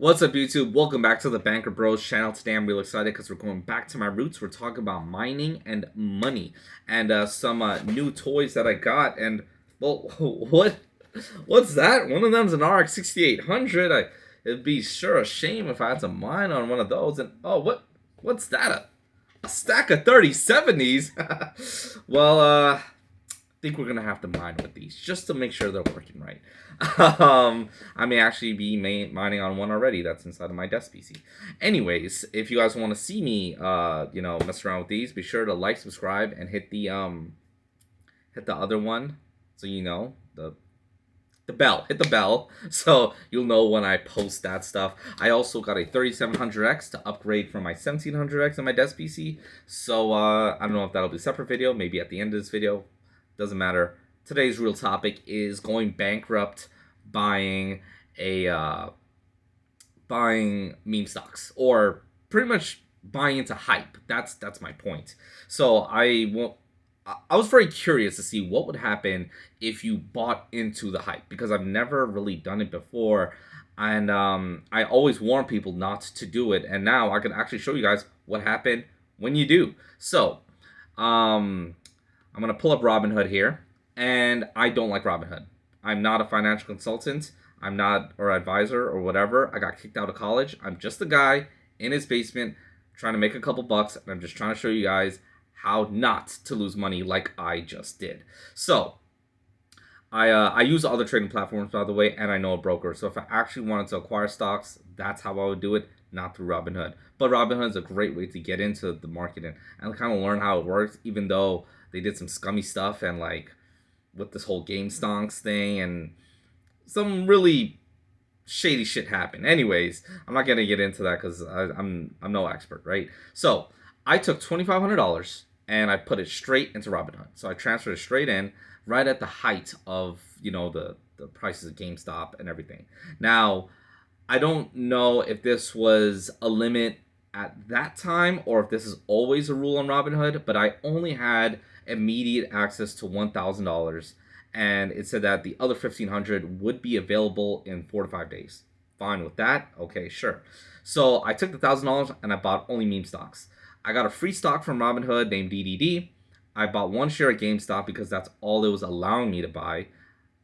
What's up, YouTube? Welcome back to the BankruptBros channel. Today I'm really excited because we're going back to my roots. We're talking about mining and money and some new toys that I got. And well, what's that? One of them's an RX 6800. It'd be sure a shame if I had to mine on one of those. And oh, what's that? A stack of 3070s? Well, think we're gonna have to mine with these just to make sure they're working right. I may actually be mining on one already that's inside of my desk PC. Anyways, if you guys want to see me, mess around with these, be sure to like, subscribe, and hit the other one, so you know the bell. Hit the bell so you'll know when I post that stuff. I also got a 3700X to upgrade from my 1700X on my desk PC. So I don't know if that'll be a separate video, maybe at the end of this video. Doesn't matter. Today's real topic is going bankrupt, buying meme stocks, or pretty much buying into hype. That's my point. So I was very curious to see what would happen if you bought into the hype, because I've never really done it before, and I always warn people not to do it, and now I can actually show you guys what happened when you do. So I'm going to pull up Robinhood here, and I don't like Robinhood. I'm not a financial consultant. I'm not, or advisor, or whatever. I got kicked out of college. I'm just a guy in his basement trying to make a couple bucks, and I'm just trying to show you guys how not to lose money like I just did. So, I use other trading platforms, by the way, and I know a broker. So if I actually wanted to acquire stocks, that's how I would do it, not through Robinhood. But Robinhood is a great way to get into the market and kind of learn how it works, even though they did some scummy stuff and like with this whole game stonks thing and some really shady shit happened. Anyways, I'm not gonna get into that because I'm no expert, right? So I took $2,500 and I put it straight into Robinhood. So I transferred it straight in right at the height of the prices of GameStop and everything. Now I don't know if this was a limit at that time or if this is always a rule on Robinhood, but I only had immediate access to $1,000, and it said that the other $1,500 would be available in 4 to 5 days. Fine with that. Okay, sure. So I took the $1,000 and I bought only meme stocks. I got a free stock from Robinhood named DDD. I bought 1 share of GameStop because that's all it was allowing me to buy.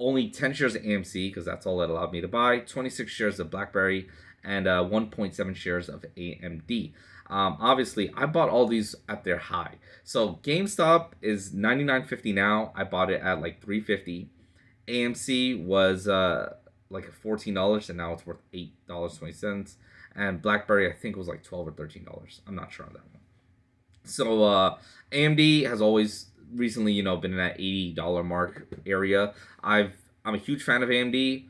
Only 10 shares of AMC because that's all it allowed me to buy. 26 shares of BlackBerry and 1.7 shares of AMD. Obviously, I bought all these at their high. So GameStop is $99.50 now. I bought it at like $3.50. AMC was like $14, and now it's worth $8.20. And BlackBerry, I think, was like $12 or $13. I'm not sure on that one. So AMD has always recently, been in that $80 mark area. I'm a huge fan of AMD.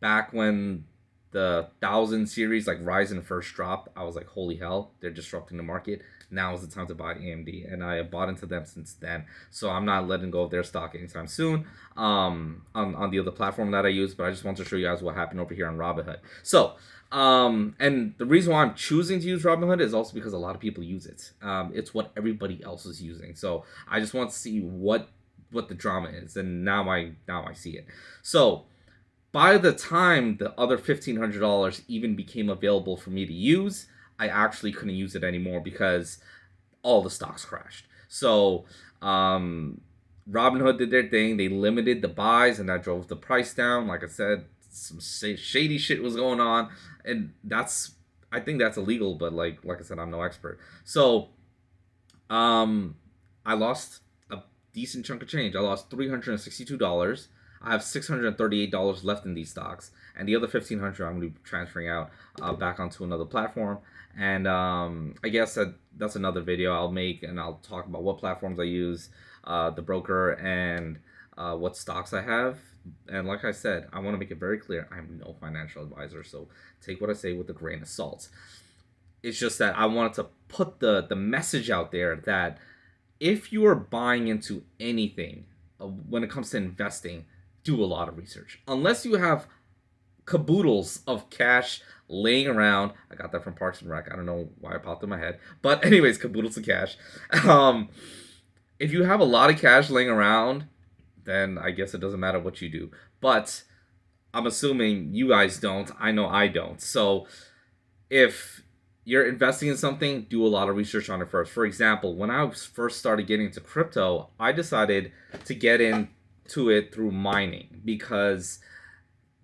Back when the 1000 series like Ryzen first dropped, I was like, holy hell, they're disrupting the market. Now is the time to buy AMD, and I have bought into them since then. So I'm not letting go of their stock anytime soon on the other platform that I use, but I just want to show you guys what happened over here on Robinhood. So and the reason why I'm choosing to use Robinhood is also because a lot of people use it. It's what everybody else is using. So I just want to see what the drama is, and now I see it. So by the time the other $1,500 even became available for me to use, I actually couldn't use it anymore because all the stocks crashed. So Robinhood did their thing. They limited the buys, and that drove the price down. Like I said, some shady shit was going on, and I think that's illegal. But like I said, I'm no expert. So I lost a decent chunk of change. I lost $362. I have $638 left in these stocks, and the other $1,500 I'm going to be transferring out back onto another platform. And I guess that's another video I'll make, and I'll talk about what platforms I use, the broker, and what stocks I have. And like I said, I want to make it very clear, I'm no financial advisor, so take what I say with a grain of salt. It's just that I wanted to put the message out there that if you are buying into anything when it comes to investing, do a lot of research. Unless you have caboodles of cash laying around. I got that from Parks and Rec. I don't know why it popped in my head. But anyways, caboodles of cash. If you have a lot of cash laying around, then I guess it doesn't matter what you do. But I'm assuming you guys don't. I know I don't. So if you're investing in something, do a lot of research on it first. For example, when I first started getting into crypto, I decided to get into it through mining because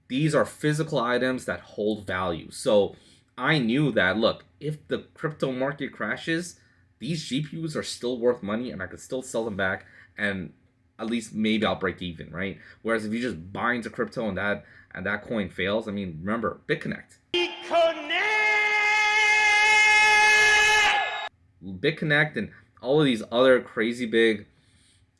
these are physical items that hold value. So I knew that, look, if the crypto market crashes, these GPUs are still worth money and I could still sell them back and at least maybe I'll break even, right? Whereas if you just buy into crypto and that coin fails, I mean, remember, BitConnect. BitConnect and all of these other crazy big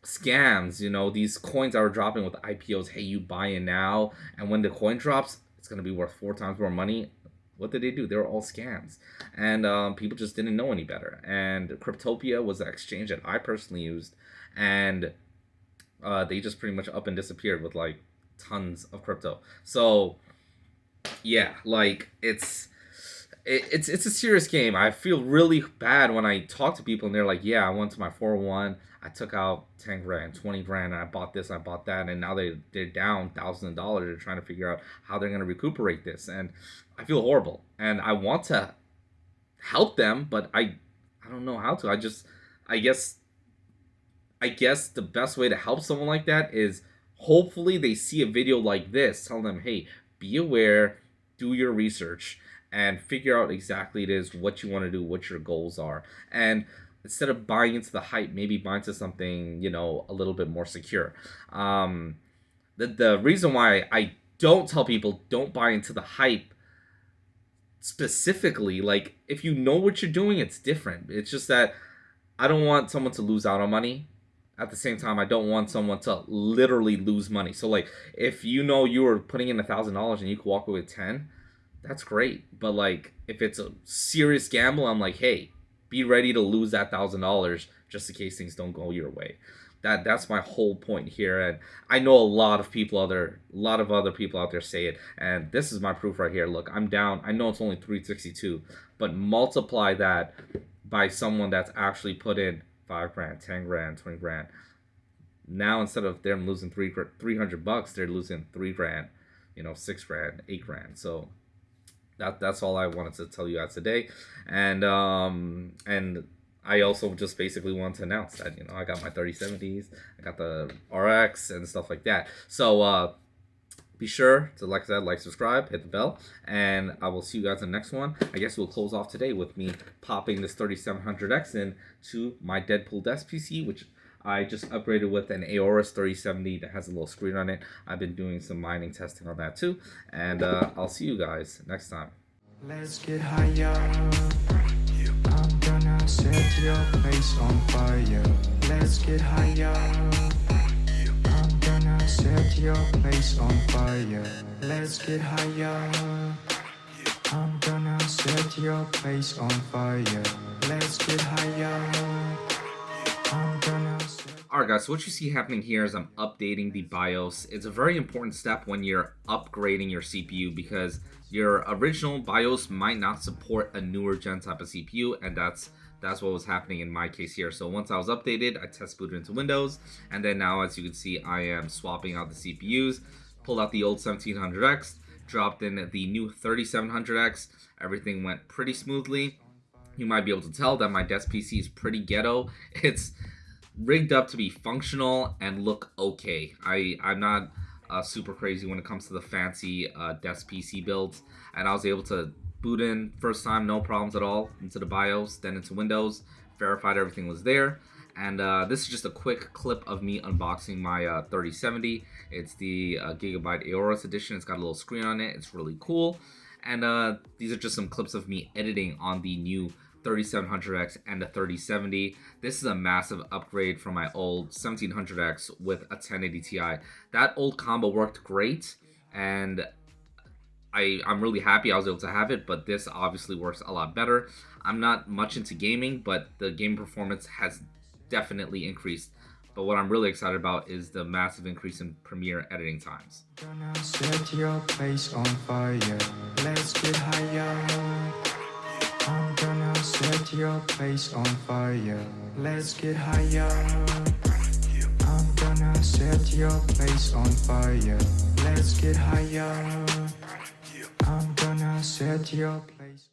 scams, these coins that were dropping with IPOs. Hey, you buy in now, and when the coin drops, it's gonna be worth 4 times more money. What did they do? They were all scams, and people just didn't know any better. And Cryptopia was the exchange that I personally used, and they just pretty much up and disappeared with like tons of crypto. So yeah, like it's a serious game. I feel really bad when I talk to people and they're like, "Yeah, I went to my 401, I took out 10 grand, 20 grand, and I bought this, I bought that, and now they're down thousands of dollars. They're trying to figure out how they're gonna recuperate this." And I feel horrible, and I want to help them, but I don't know how to. I guess I guess the best way to help someone like that is hopefully they see a video like this, tell them, hey, be aware, do your research, and figure out exactly it is what you want to do, what your goals are. And instead of buying into the hype, maybe buy into something, a little bit more secure. The reason why I don't tell people don't buy into the hype specifically, like if you know what you're doing, it's different. It's just that I don't want someone to lose out on money. At the same time, I don't want someone to literally lose money. So like if you know you were putting in $1,000 and you could walk away with 10, that's great. But like if it's a serious gamble, I'm like, hey, be ready to lose that $1,000 just in case things don't go your way. That's my whole point here. And I know a lot of other people out there say it, and this is my proof right here. Look, I'm down. I know it's only 362, but multiply that by someone that's actually put in 5 grand, 10 grand, 20 grand. Now instead of them losing $300, they're losing 3 grand, 6 grand, 8 grand. So that's all I wanted to tell you guys today. And I also just basically want to announce that, I got my 3070s, I got the RX and stuff like that. So be sure to, like I said, subscribe, hit the bell, and I will see you guys in the next one. I guess we'll close off today with me popping this 3700X into my Deadpool desk PC, which I just upgraded with an Aorus 3070 that has a little screen on it. I've been doing some mining testing on that too, and I'll see you guys next time. Let's get higher. I'm gonna set your place on fire. Let's get higher. I'm gonna set your place on fire. Let's get higher. I'm gonna set your place on fire. Let's get higher. I'm gonna set... Alright guys, so what you see happening here is I'm updating the BIOS. It's a very important step when you're upgrading your CPU because your original BIOS might not support a newer gen type of CPU, and that's what was happening in my case here. So once I was updated, I test booted into Windows, and then now as you can see, I am swapping out the CPUs, pulled out the old 1700X, dropped in the new 3700X. Everything went pretty smoothly. You might be able to tell that my desk PC is pretty ghetto. It's rigged up to be functional and look okay. I'm not super crazy when it comes to the fancy desk PC builds, and I was able to boot in first time, no problems at all, into the BIOS, then into Windows, verified everything was there. And this is just a quick clip of me unboxing my 3070. It's the Gigabyte Aorus edition. It's got a little screen on it. It's really cool. And these are just some clips of me editing on the new 3700X and the 3070. This is a massive upgrade from my old 1700X with a 1080 Ti. That old combo worked great, and I'm really happy I was able to have it, but this obviously works a lot better. I'm not much into gaming, but the game performance has definitely increased. But what I'm really excited about is the massive increase in Premiere editing times. Gonna set your place on fire. Let's get higher. I'm gonna set your place on fire. Let's get higher. I'm gonna set your place on fire. Let's get higher. I'm gonna set your place.